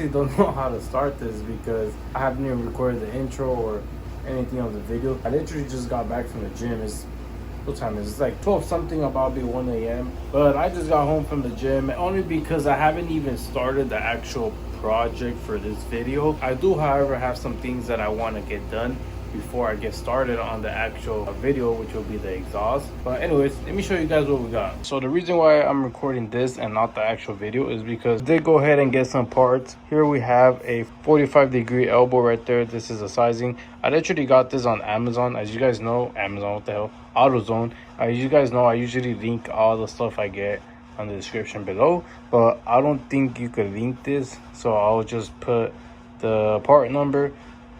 honestly don't know how to start this because I haven't even recorded the intro or anything of the video. I literally just got back from the gym. It's what time is it? It's like 12 something, about to be 1 a.m. But I just got home from the gym only because I haven't even started the actual project for this video. I do, however, have some things that I want to get done before I get started on the actual video, which will be the exhaust. But anyways, let me show you guys what we got. So the reason why I'm recording this and not the actual video is because I did go ahead and get some parts. Here we have a 45-degree elbow right there. This is a sizing. I literally got this on Amazon. As you guys know, Amazon, what the hell, AutoZone. As you guys know, I usually link all the stuff I get on the description below, but I don't think you could link this, so I'll just put the part number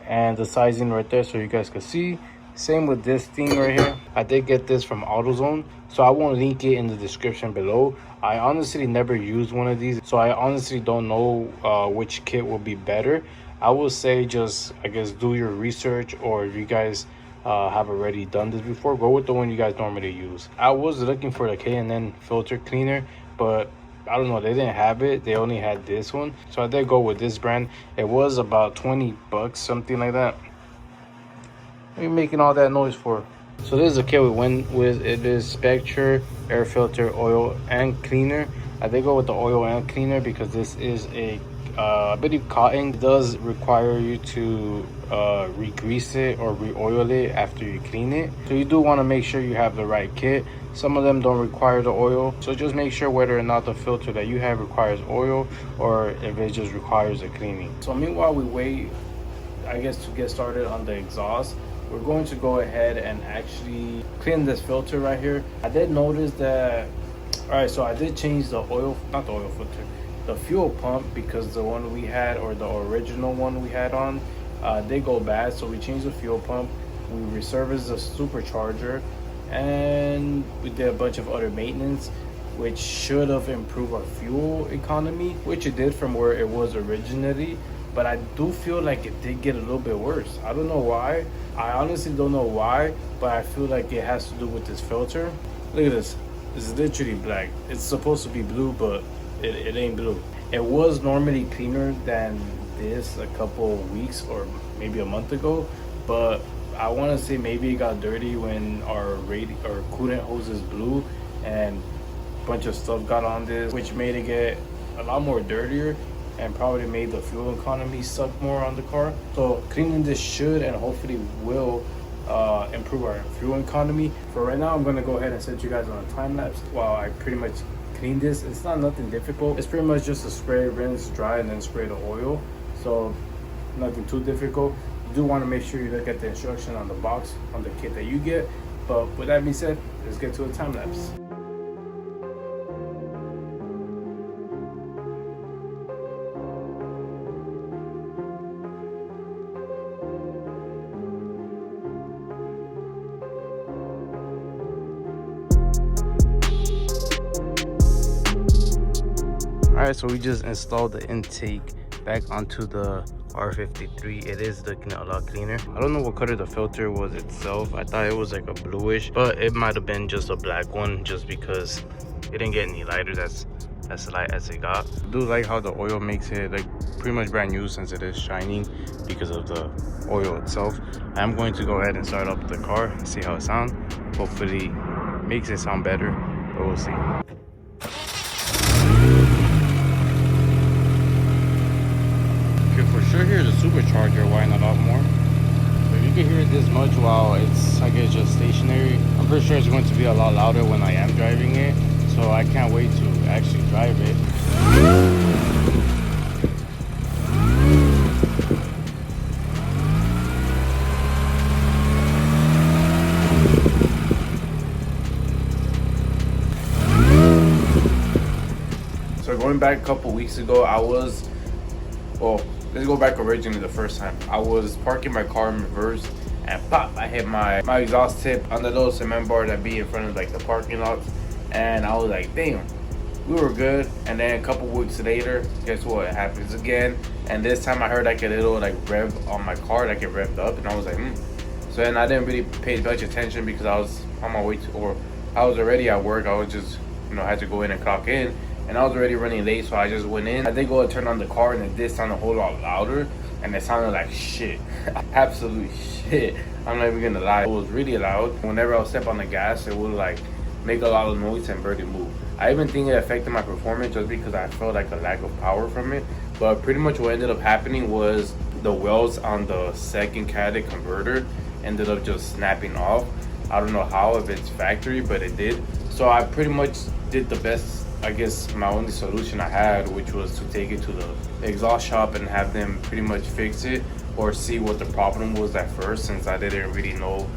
and the sizing right there so you guys can see. Same with this thing right here. I did get this from AutoZone, so I won't link it in the description below. I honestly never used one of these, so I honestly don't know which kit will be better. I will say just, I guess, do your research, or if you guys have already done this before, go with the one you guys normally use. I was looking for the K&N filter cleaner, but I don't know, they didn't have it. They only had this one, so I did go with this brand. It was about 20 bucks, something like that. What are you making all that noise for? So this is the kit we went with. It is Spectre air filter oil and cleaner. I did go with the oil and cleaner because this is a I believe cotton. It does require you to re-grease it or re-oil it after you clean it, so you do want to make sure you have the right kit. Some of them don't require the oil, so just make sure whether or not the filter that you have requires oil or if it just requires a cleaning. So meanwhile we wait, I guess, to get started on the exhaust, we're going to go ahead and actually clean this filter right here. I did notice that, all right, so I did change the oil, not the oil filter, the fuel pump, because the one we had, or the original one we had on, did go bad. So we changed the fuel pump, we reserviced the supercharger, and we did a bunch of other maintenance, which should have improved our fuel economy, which it did from where it was originally. But I do feel like it did get a little bit worse. I don't know why. I honestly don't know why, but I feel like it has to do with this filter. Look at this. It's literally black. It's supposed to be blue, but it ain't blue. It was normally cleaner than this a couple weeks or maybe a month ago, but I want to say maybe it got dirty when our coolant hoses blew and a bunch of stuff got on this, which made it get a lot more dirtier and probably made the fuel economy suck more on the car. So cleaning this should and hopefully will improve our fuel economy. For right now, I'm going to go ahead and set you guys on a time lapse while I pretty much clean this. It's not nothing difficult. It's pretty much just a spray, rinse, dry, and then spray the oil. So nothing too difficult. You do want to make sure you look at the instruction on the box on the kit that you get. But with that being said, let's get to a time lapse. Alright, so we just installed the intake back onto the R53. It is looking a lot cleaner. I don't know what color the filter was itself. I thought it was like a bluish, but it might have been just a black one, just because it didn't get any lighter. That's as light as it got. I do like how the oil makes it like pretty much brand new, since it is shining because of the oil itself. I'm going to go ahead and start up the car and see how it sounds. Hopefully makes it sound better, but we'll see. For sure hear the supercharger whine a lot more. But if you can hear it this much while it's, I guess, just stationary, I'm pretty sure it's going to be a lot louder when I am driving it. So I can't wait to actually drive it. So going back a couple weeks ago, let's go back originally the first time. I was parking my car in reverse and pop, I hit my exhaust tip on the little cement bar that be in front of like the parking lots. And I was like, damn, we were good. And then a couple weeks later, guess what? It happens again. And this time I heard like a little like rev on my car, like it revved up. And I was like, So then I didn't really pay much attention because I was on my way to, or I was already at work. I was just, had to go in and clock in. and I was already running late, so I just went in. I did go and turn on the car, and it did sound a whole lot louder, and it sounded like shit. Absolute shit. I'm not even gonna lie, it was really loud. Whenever I would step on the gas, it would like make a lot of noise and barely move. I even think it affected my performance just because I felt like a lack of power from it. But pretty much what ended up happening was the welds on the second catalytic converter ended up just snapping off. I don't know how, if it's factory, but it did. So I pretty much did the best, I guess my only solution I had, which was to take it to the exhaust shop and have them pretty much fix it, or see what the problem was at first, since I didn't really know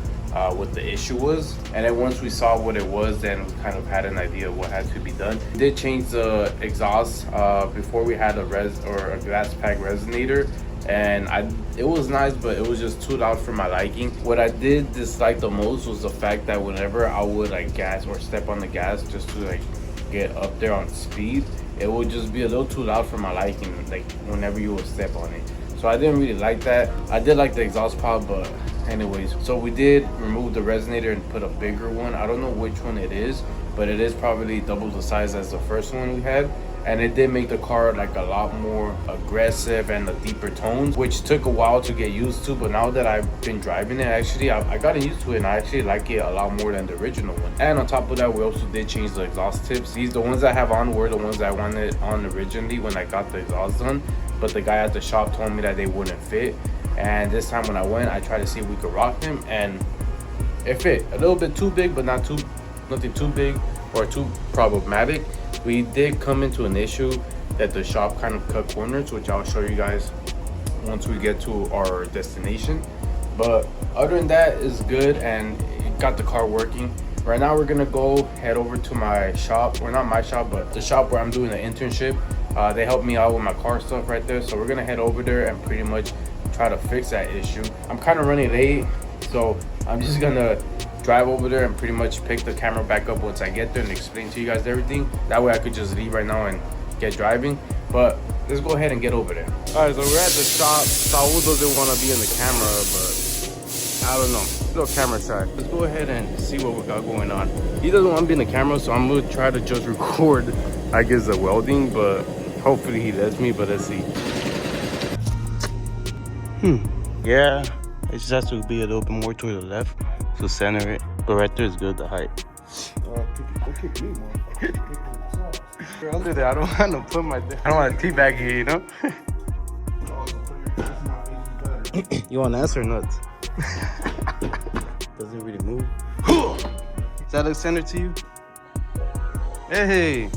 what the issue was. And then once we saw what it was, then we kind of had an idea of what had to be done. We did change the exhaust. Before we had a glass pack resonator, and it was nice, but it was just too loud for my liking. What I did dislike the most was the fact that whenever I would like gas or step on the gas just to like get up there on speed, it would just be a little too loud for my liking, like whenever you would step on it. So I didn't really like that. I did like the exhaust pod, but anyways, so we did remove the resonator and put a bigger one. I don't know which one it is, but it is probably double the size as the first one we had. And it did make the car like a lot more aggressive and a deeper tones, which took a while to get used to. But now that I've been driving it, actually I got used to it, and I actually like it a lot more than the original one. And on top of that, we also did change the exhaust tips. The ones I have on were the ones I wanted on originally when I got the exhaust done, but the guy at the shop told me that they wouldn't fit. And this time when I went, I tried to see if we could rock them, and it fit. A little bit too big, but nothing too big or too problematic. We did come into an issue that the shop kind of cut corners, which I'll show you guys once we get to our destination. But other than that, it's good, and it got the car working. Right now we're gonna go head over to my shop, or not my shop, but the shop where I'm doing the internship. They helped me out with my car stuff right there, so we're gonna head over there and pretty much try to fix that issue. I'm kind of running late, so I'm just gonna drive over there and pretty much pick the camera back up once I get there and explain to you guys everything. That way I could just leave right now and get driving. But let's go ahead and get over there. All right, so we're at the shop. Saul doesn't want to be in the camera, but I don't know. Little camera shy. Let's go ahead and see what we got going on. He doesn't want to be in the camera, so I'm gonna try to just record, I guess, the welding, but hopefully he lets me. But let's see. Yeah, it just has to be a little bit more to the left to center it, but right there is good, the height. Kick me more. Under there, I don't want to put I don't want to teabag here, you know? You want to answer or not? Doesn't really move. Does that look centered to you? Hey!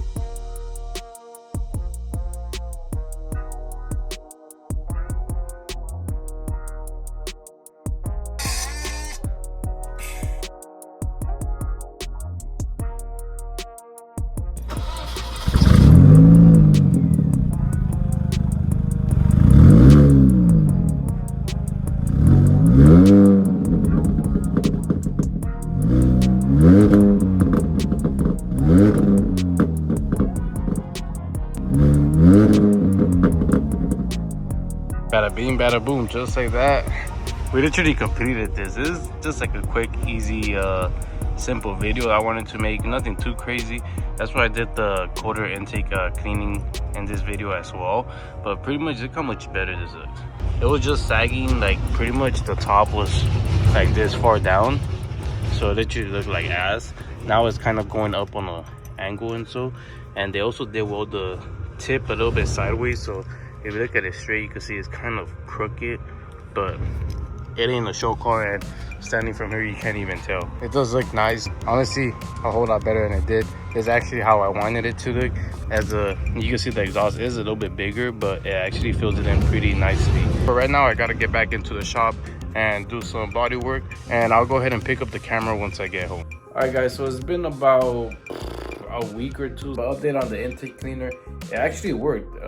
Bada bing, bada boom, just like that. We literally completed this. This is just like a quick, easy, simple video I wanted to make. Nothing too crazy. That's why I did the quarter intake cleaning in this video as well. But pretty much, look how much better this looks. It was just sagging, like pretty much the top was like this far down. So it literally looked like ass. Now it's kind of going up on an angle and so. And they also did weld the tip a little bit sideways, so if you look at it straight, you can see it's kind of crooked, but it ain't a show car, and standing from here, you can't even tell. It does look nice. Honestly, a whole lot better than it did. It's actually how I wanted it to look. You can see the exhaust is a little bit bigger, but it actually fills it in pretty nicely. But right now, I gotta get back into the shop and do some body work, and I'll go ahead and pick up the camera once I get home. All right, guys, so it's been about a week or two. Update on the intake cleaner. It actually worked.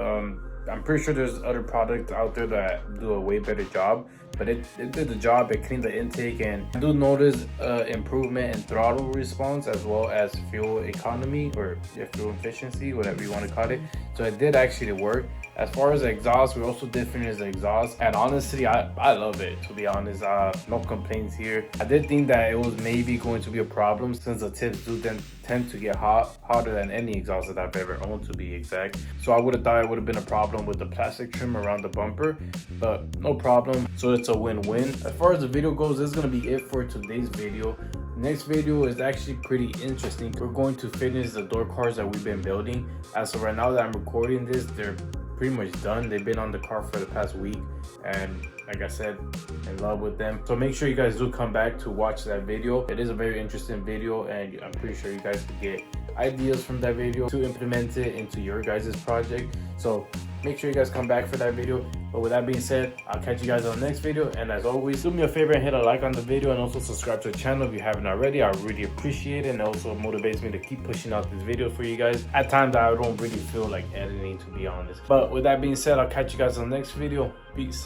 I'm pretty sure there's other products out there that do a way better job, but it did the job. It cleaned the intake, and I do notice improvement in throttle response as well as fuel economy, or fuel efficiency, whatever you want to call it. So it did actually work. As far as the exhaust, we also did finish the exhaust, and honestly, I love it, to be honest. No complaints here. I did think that it was maybe going to be a problem since the tips do then tend to get hotter than any exhaust that I've ever owned, to be exact. So I would have thought it would have been a problem with the plastic trim around the bumper, but no problem. So it's a win-win. As far as the video goes, this is gonna be it for today's video. Next video is actually pretty interesting. We're going to finish the door cards that we've been building. As of right now that I'm recording this, they're pretty much done. They've been on the car for the past week, and like I said, in love with them. So make sure you guys do come back to watch that video. It is a very interesting video, and I'm pretty sure you guys could get ideas from that video to implement it into your guys' project. So make sure you guys come back for that video. But with that being said, I'll catch you guys on the next video. And as always, do me a favor and hit a like on the video, and also subscribe to the channel if you haven't already. I really appreciate it, and it also motivates me to keep pushing out these videos for you guys. At times I don't really feel like editing, to be honest. But with that being said, I'll catch you guys on the next video. Peace.